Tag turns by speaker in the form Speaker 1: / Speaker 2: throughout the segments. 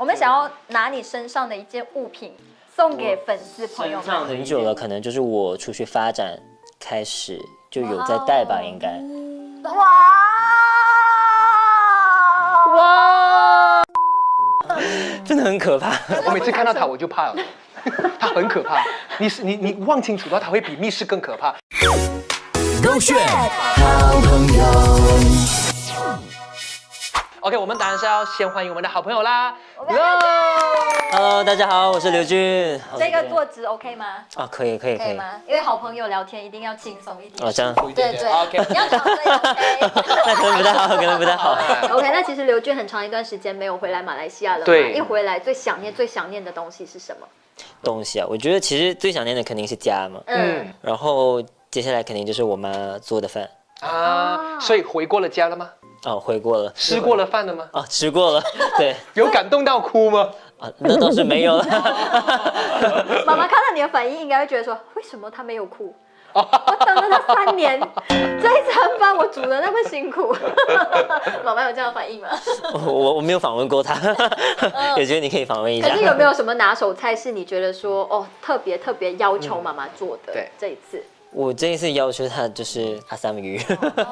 Speaker 1: 我们想要拿你身上的一件物品送给粉丝朋友们。
Speaker 2: 很久了，可能就是我出去发展开始就有在戴吧，应该。哇！真的很可怕。
Speaker 3: 我每次看到他我就怕了，他很可怕。你望清楚的话，他会比密室更可怕。
Speaker 4: 勾选好朋友。
Speaker 3: OK， 我们当然是要先欢迎我们的好朋友啦。
Speaker 2: Hello， 大家好，我是刘俊。
Speaker 1: 这个坐姿 OK 吗？
Speaker 2: 啊，可以
Speaker 1: 吗？因为好朋友聊天一定要轻松一点。
Speaker 2: 哦，这样。
Speaker 1: 对对
Speaker 3: ，OK。
Speaker 1: 你要躺着也 OK。
Speaker 2: 那可能不太好，可能不太好。
Speaker 1: OK， 那其实刘俊很长一段时间没有回来马来西亚了嘛。
Speaker 3: 对。
Speaker 1: 一回来最想念的东西是什么？
Speaker 2: 东西啊，我觉得其实最想念的肯定是家嘛。然后接下来肯定就是我妈做的饭。
Speaker 3: 啊，所以回过了家了吗？
Speaker 2: 哦，回过了。
Speaker 3: 吃过了饭了吗？
Speaker 2: 哦，吃过了。对。
Speaker 3: 有感动到哭吗？
Speaker 2: 啊，那倒是没有了。
Speaker 1: 妈妈看到你的反应，应该会觉得说，为什么他没有哭？我等了他3年，这一餐饭我煮的那么辛苦。妈妈有这样的反应吗？
Speaker 2: 我没有访问过他，也觉得你可以访问一下。
Speaker 1: 可是有没有什么拿手菜是你觉得说哦特别要求妈妈做的？
Speaker 3: 对，
Speaker 1: 这一次。
Speaker 2: 我这一次要求他就是阿萨姆鱼。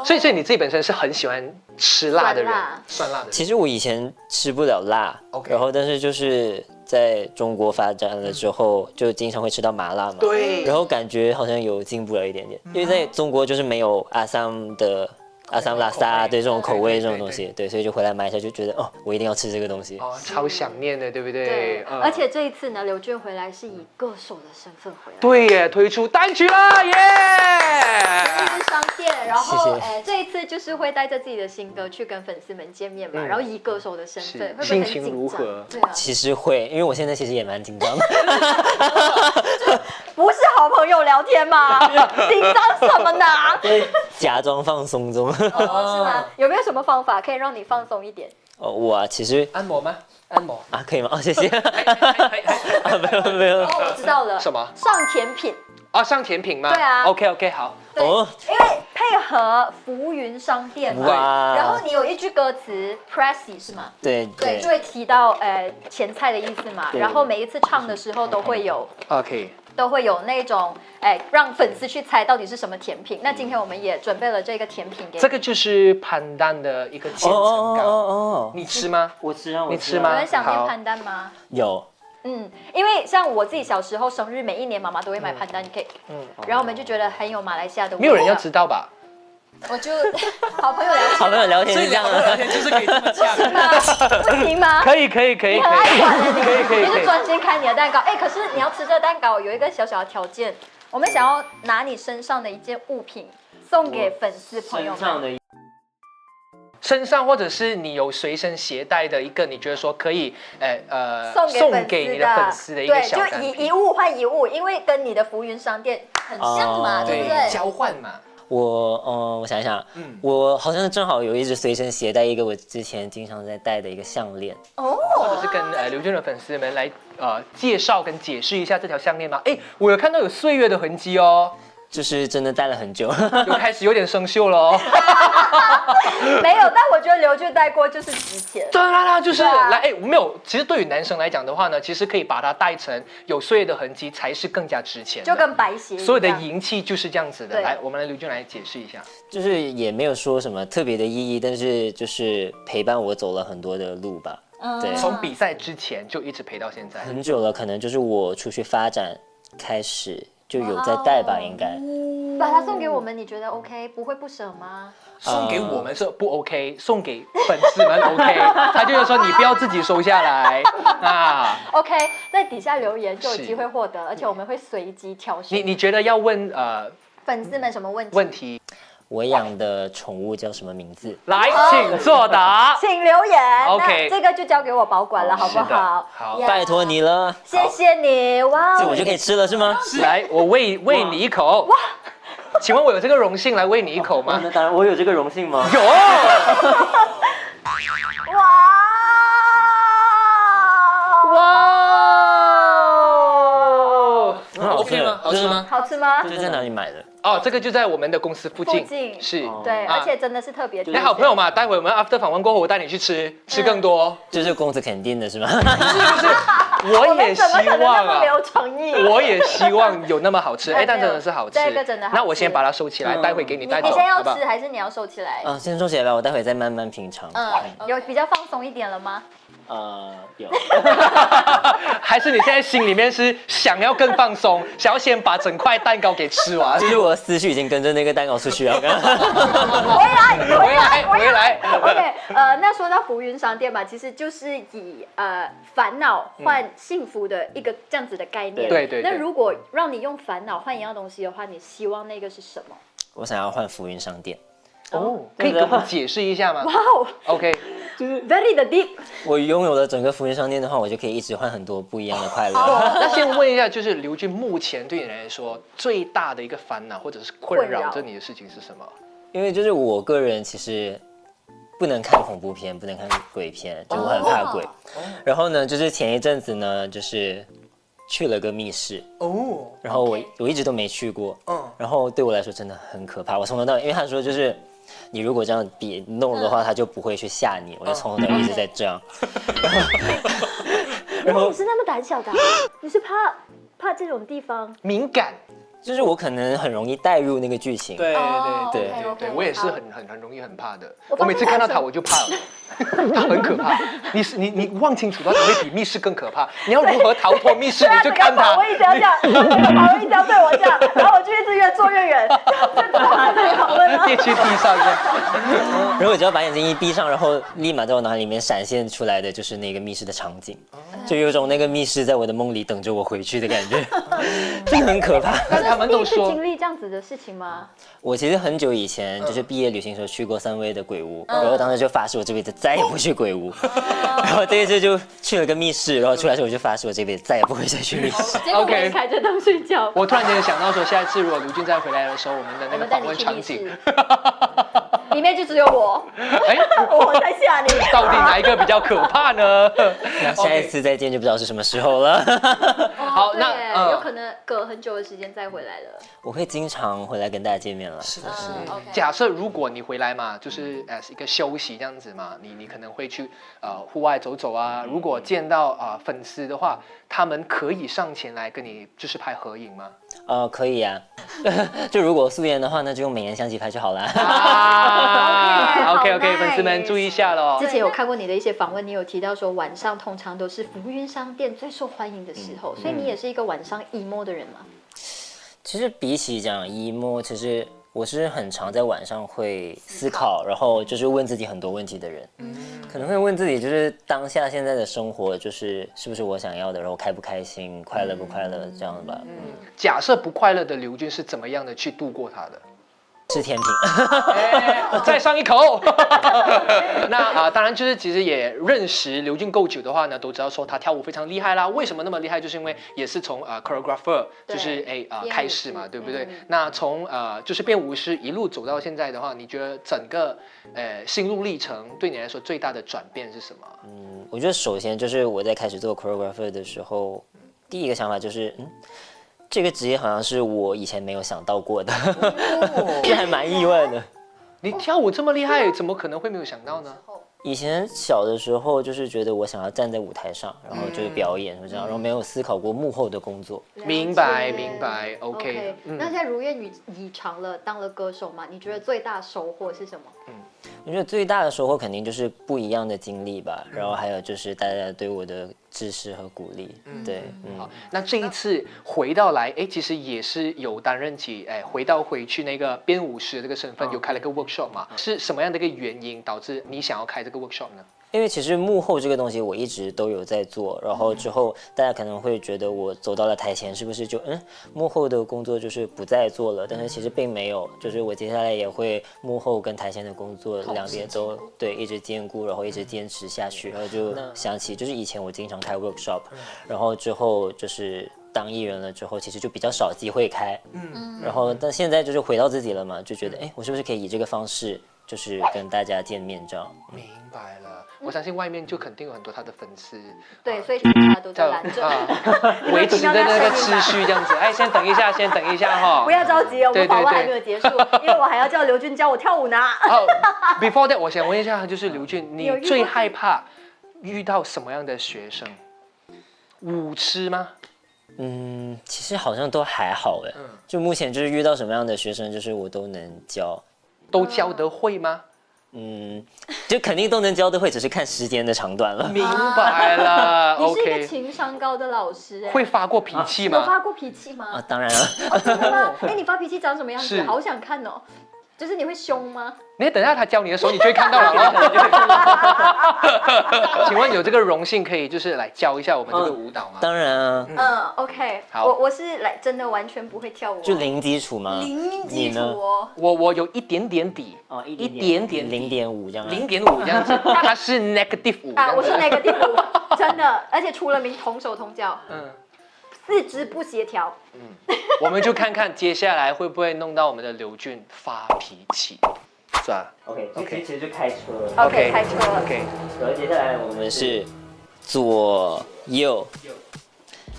Speaker 3: 所以你自己本身是很喜欢吃辣的人，酸辣的人。
Speaker 2: 其实我以前吃不了辣，然后但是就是在中国发展了之后，就经常会吃到麻辣嘛。
Speaker 3: 对。
Speaker 2: 然后感觉好像有进步了一点点，因为在中国就是没有阿萨姆拉萨对这种口味这种东西，对，所以就回来马来西亚就觉得哦，我一定要吃这个东西。
Speaker 3: 哦，超想念的，对不对？
Speaker 1: 对。而且这一次呢，刘俊回来是以歌手的身份回来。
Speaker 3: 对耶，推出单曲了耶！
Speaker 1: 福云商店，然后这一次就是会带着自己的新歌去跟粉丝们见面嘛，然后以歌手的身份，会不会
Speaker 3: 心情如何？
Speaker 1: 对啊，
Speaker 2: 其实会，因为我现在其实也蛮紧张的。
Speaker 1: 不是好朋友聊天吗？紧张什么呢？
Speaker 2: 假装放松中。
Speaker 1: 哦，是吗？有没有什么方法可以让你放松一点？
Speaker 2: 哦，我其实
Speaker 3: 按摩吗？按摩
Speaker 2: 啊，可以吗？哦，谢谢。没有。
Speaker 1: 哦，我知道了。
Speaker 3: 什么？
Speaker 1: 上甜品。
Speaker 3: 哦，上甜品吗？
Speaker 1: 对啊。
Speaker 3: OK， 好。
Speaker 2: 哦。
Speaker 1: 因为配合浮云商店嘛，然后你有一句歌词 ，Pressy 是吗？
Speaker 2: 对，
Speaker 1: 就会提到前菜的意思嘛。然后每一次唱的时候都会有
Speaker 3: OK。
Speaker 1: 都会有那种让粉丝去猜到底是什么甜品。那今天我们也准备了这个甜品给你。
Speaker 3: 这个就是潘丹的一个千层糕。哦，你吃吗？
Speaker 2: 我吃啊，
Speaker 3: 你吃吗？
Speaker 1: 有人想念潘丹吗？
Speaker 2: 有。
Speaker 1: 因为像我自己小时候生日，每一年妈妈都会买潘丹 cake，然后我们就觉得很有马来西亚的味道。
Speaker 3: 没有人要知道吧？
Speaker 1: 我就好朋友聊天，
Speaker 2: 是这样的，
Speaker 3: 聊天就是可以这么讲，
Speaker 1: 不行吗？
Speaker 3: 可以，
Speaker 1: 你很爱玩的，
Speaker 3: 可以，
Speaker 1: 你就专心看你的蛋糕。可是你要吃这个蛋糕有一个小小的条件，我们想要拿你身上的一件物品送给粉丝朋友们。
Speaker 3: 身上或者是你有随身携带的一个，你觉得说可以
Speaker 1: 送给
Speaker 3: 你的粉丝的一个小单品，
Speaker 1: 就以物换一物，因为跟你的浮云商店很像嘛，对不对？
Speaker 3: 交换嘛。
Speaker 2: 我想一想，我好像正好有一直随身携带一个我之前经常在戴的一个项链。
Speaker 3: 哦，或者是跟刘俊的粉丝们来介绍跟解释一下这条项链吗？我有看到有岁月的痕迹哦。
Speaker 2: 就是真的戴了很久，
Speaker 3: 就开始有点生锈了哦。
Speaker 1: 没有，但我觉得刘俊戴过就是值钱。
Speaker 3: 当然啦，就是没有。其实对于男生来讲的话呢，其实可以把它戴成有岁月的痕迹，才是更加值钱。
Speaker 1: 就跟白鞋一样，
Speaker 3: 所有的银器就是这样子的。来，我们来刘俊来解释一下。
Speaker 2: 就是也没有说什么特别的意义，但是就是陪伴我走了很多的路吧。
Speaker 3: 对，从比赛之前就一直陪到现在，
Speaker 2: 很久了，可能就是我出去发展开始。就有在戴吧，应该。
Speaker 1: 把它送给我们，你觉得 OK？ 不会不舍吗？
Speaker 3: 送给我们是不 OK， 送给粉丝们 OK。他就是说你不要自己收下来啊。
Speaker 1: OK， 在底下留言就有机会获得，而且我们会随机挑选。
Speaker 3: 你觉得要问
Speaker 1: 粉丝们什么问题？
Speaker 3: 问题。
Speaker 2: 我养的宠物叫什么名字？
Speaker 3: 来，请作答，
Speaker 1: 请留言。
Speaker 3: OK，
Speaker 1: 这个就交给我保管了，好不好？
Speaker 3: 好，
Speaker 2: 拜托你了，
Speaker 1: 谢谢你。哇，
Speaker 2: 这我就可以吃了是吗？
Speaker 3: 来，我喂你一口。哇，请问我有这个荣幸来喂你一口吗？
Speaker 2: 那当然，我有这个荣幸吗？
Speaker 3: 有。哇 ，OK 吗？好吃吗？
Speaker 1: 好吃吗？
Speaker 2: 这是在哪里买的？
Speaker 3: 哦，这个就在我们的公司附近，
Speaker 1: 附近
Speaker 3: 是。
Speaker 1: 对，
Speaker 3: 啊
Speaker 1: 而且真的是特别。
Speaker 3: 哎，好朋友嘛，待会我们 after 访问过后，我带你去吃更多。
Speaker 2: 这是公司肯定的是吗？
Speaker 3: 是不是？我也希
Speaker 1: 怎么可能那
Speaker 3: 望啊
Speaker 1: 么没，有诚意？
Speaker 3: 我也希望有那么好吃。哎，但真的是好吃。
Speaker 1: 这个真的好吃
Speaker 3: 那我先把它收起来，待会给你带走，
Speaker 1: 你先要
Speaker 3: 好不好
Speaker 1: 吃？还是你要收起来？
Speaker 2: 啊，先收起来吧，我待会再慢慢品尝。
Speaker 1: 有比较放松一点了吗？
Speaker 2: 有。
Speaker 3: 还是你现在心里面是想要更放松，想要先把整块蛋糕给吃完？
Speaker 2: 就是我的思绪已经跟着那个蛋糕出去了。
Speaker 3: 回来。
Speaker 1: OK，那说到浮云商店嘛，其实就是以烦恼换幸福的一个这样子的概念。
Speaker 3: 对。
Speaker 1: 那如果让你用烦恼换一样东西的话，你希望那个是什么？
Speaker 2: 我想要换浮云商店。
Speaker 3: 哦，可以跟我们解释一下吗？
Speaker 1: 哇哦
Speaker 3: OK，
Speaker 1: ，very 的 deep。
Speaker 2: 我拥有了整个浮云商店的话，我就可以一直换很多不一样的快乐。
Speaker 3: 那先问一下，就是刘俊目前对你来说最大的一个烦恼或者是困扰着你的事情是什么？
Speaker 2: 因为就是我个人其实不能看恐怖片，不能看鬼片，就我很怕鬼。然后呢，就是前一阵子呢，就是去了个密室
Speaker 3: 哦，
Speaker 2: 然后我一直都没去过，然后对我来说真的很可怕。我从头到尾，因为他说就是你如果这样别弄了的话，他就不会去吓你。我就从头到尾一直在这样。
Speaker 1: 然后你是那么胆小的你是怕这种地方？
Speaker 3: 敏感。
Speaker 2: 就是我可能很容易带入那个剧情。
Speaker 3: 对，我也是很容易很怕的。我每次看到他我就怕了，他很可怕。你望清楚，他会比密室更可怕。你要如何逃脱密室？你就看他。
Speaker 1: 我一直要这样，那个保卫一直要对我这样，然后我就一直越坐越远，
Speaker 3: 跌去地上这样。
Speaker 2: 然后我只要把眼睛一闭上，然后立马在我脑海里面闪现出来的就是那个密室的场景，就有种那个密室在我的梦里等着我回去的感觉，真的很可怕。
Speaker 3: 但他们都说
Speaker 1: 经历这样子的事情吗？
Speaker 2: 我其实很久以前就是毕业旅行的时候去过3威的鬼屋，然后当时就发誓我这辈子再也不去鬼屋，然后这一次就去了个密室，然后出来之后我就发誓我这辈子再也不会再去密室。
Speaker 1: 结果我也开着灯睡觉。
Speaker 3: 我突然间想到说，下一次如果刘俊再回来的时候，我们的那个访问场景，
Speaker 1: 里面就只有我，
Speaker 3: 哎，
Speaker 1: 我在吓你。
Speaker 3: 到底哪一个比较可怕呢？
Speaker 2: 那下一次再见就不知道是什么时候了。
Speaker 3: 好，那
Speaker 1: 有可能隔很久的时间再回来了。
Speaker 2: 我会经常回来跟大家见面了。
Speaker 3: 是的。假设如果你回来嘛，就是一个休息这样子嘛，你可能会去户外走走啊。如果见到粉丝的话，他们可以上前来跟你就是拍合影吗？
Speaker 2: 可以啊。就如果素颜的话，那就用美颜相机拍就好了。
Speaker 3: OK， 粉丝们注意一下喽。
Speaker 1: 之前有看过你的一些访问，你有提到说晚上通常都是浮云商店最受欢迎的时候，所以你也是一个晚上 emo 的人吗？
Speaker 2: 其实比起讲 emo，其实我是很常在晚上会思考，然后就是问自己很多问题的人。可能会问自己，就是当下现在的生活，就是是不是我想要的，然后开不开心，快乐不快乐这样吧。
Speaker 3: 假设不快乐的刘俊是怎么样的去度过他的？
Speaker 2: 吃甜品。
Speaker 3: 再上一口。那当然就是其实也认识刘俊够久的话呢，都知道说他跳舞非常厉害啦。为什么那么厉害？就是因为也是从choreographer 就是开始嘛，对不对？那从就是变舞师一路走到现在的话，你觉得整个心路历程对你来说最大的转变是什么？
Speaker 2: 我觉得首先就是我在开始做 choreographer 的时候，第一个想法就是这个职业好像是我以前没有想到过的，这还蛮意外的。
Speaker 3: 你跳舞这么厉害，怎么可能会没有想到呢？
Speaker 2: 以前小的时候就是觉得我想要站在舞台上，然后就是表演这样，然后没有思考过幕后的工作。
Speaker 3: 明白，OK。
Speaker 1: 那现在如愿以偿了，当了歌手嘛，你觉得最大收获是什么？
Speaker 2: 我觉得最大的收获肯定就是不一样的经历吧，然后还有就是大家对我的支持和鼓励。对，
Speaker 3: 好，那这一次回到来，其实也是有担任起，回去那个编舞师的这个身份，有开了个 workshop 嘛？是什么样的一个原因导致你想要开这个 workshop 呢？
Speaker 2: 因为其实幕后这个东西我一直都有在做，然后之后大家可能会觉得我走到了台前，是不是就幕后的工作就是不再做了？但是其实并没有，就是我接下来也会幕后跟台前的工作两边都对一直兼顾，然后一直坚持下去。然后就想起就是以前我经常开 workshop，然后之后就是当艺人了之后，其实就比较少机会开，然后但现在就是回到自己了嘛，就觉得我是不是可以以这个方式就是跟大家见面这样？
Speaker 3: 明白了。我相信外面就肯定有很多他的粉丝。
Speaker 1: 对，所以警察都在拦着。
Speaker 3: 维持着那个秩序这样子。哎，先等一下，先等一下哈。
Speaker 1: 不要着急哦，我们访问还没有结束，因为我还要叫刘俊教我跳舞呢。
Speaker 3: Before that， 我想问一下，就是刘俊，你最害怕遇到什么样的学生？舞痴吗？
Speaker 2: 其实好像都还好哎。就目前就是遇到什么样的学生，就是我都能教。
Speaker 3: 都教得会吗？
Speaker 2: 就肯定都能教得会，只是看时间的长短了。
Speaker 3: 明白了。
Speaker 1: 你是一个
Speaker 3: OK。
Speaker 1: 情商高的老师哎。
Speaker 3: 会发过脾气
Speaker 1: 有
Speaker 3: 吗？
Speaker 1: 发过脾气吗？
Speaker 2: 当然了。
Speaker 1: 真的吗？哎，你发脾气长什么样子？
Speaker 3: 是
Speaker 1: 好想看哦。就是你会凶吗？
Speaker 3: 你等一下他教你的时候，你就会看到了哦。请问有这个荣幸可以就是来教一下我们这个舞蹈吗？
Speaker 2: 当然啊。
Speaker 1: OK。
Speaker 3: 好，
Speaker 1: 我是来真的完全不会跳舞。
Speaker 2: 就零基础吗？
Speaker 1: 零基础哦。
Speaker 3: 我有一点点底，一点点
Speaker 2: 0.5这样。
Speaker 3: 0.5这样子，他是 negative 5。
Speaker 1: 我是 negative 5，真的，而且出了名同手同脚。四肢不协调。
Speaker 3: 我们就看看接下来会不会弄到我们的刘俊发脾气，是吧
Speaker 2: OK， 其实就开车。
Speaker 1: OK， 开车。
Speaker 3: OK。
Speaker 2: 然后接下来我们是左右，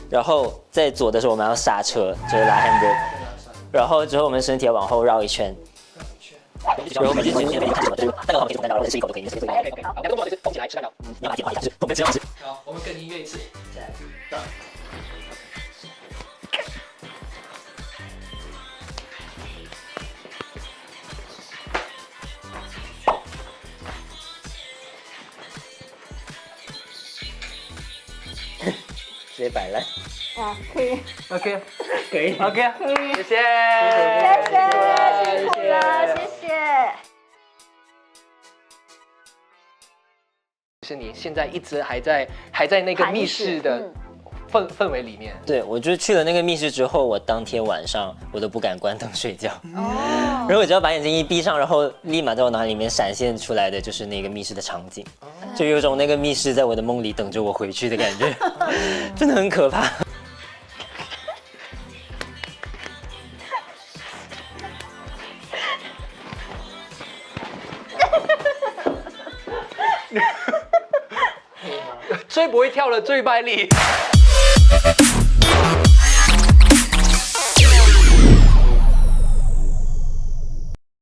Speaker 2: 然后在左的时候我们要刹车，就是拉 handbrake， 然后之后我们身体要往后绕一圈。然后我们就带到旁边，带到吃一口就可以。
Speaker 3: 好，动作就是动起来，吃掉。
Speaker 2: 你要把电话我们这样子。
Speaker 3: 好，我们跟音乐一次。
Speaker 2: 直接摆烂。
Speaker 1: 可以。
Speaker 3: OK，
Speaker 2: 可以。
Speaker 3: OK， 谢谢，
Speaker 1: 谢谢，辛苦了，谢谢。
Speaker 3: 是你现在一直还在那个密室的氛围里面。
Speaker 2: 对，我就去了那个密室之后，我当天晚上我都不敢关灯睡觉。然后我只要把眼睛一闭上，然后立马在我脑海里面闪现出来的就是那个密室的场景，就有种那个密室在我的梦里等着我回去的感觉，真的很可怕。
Speaker 3: 最不会跳的最卖力。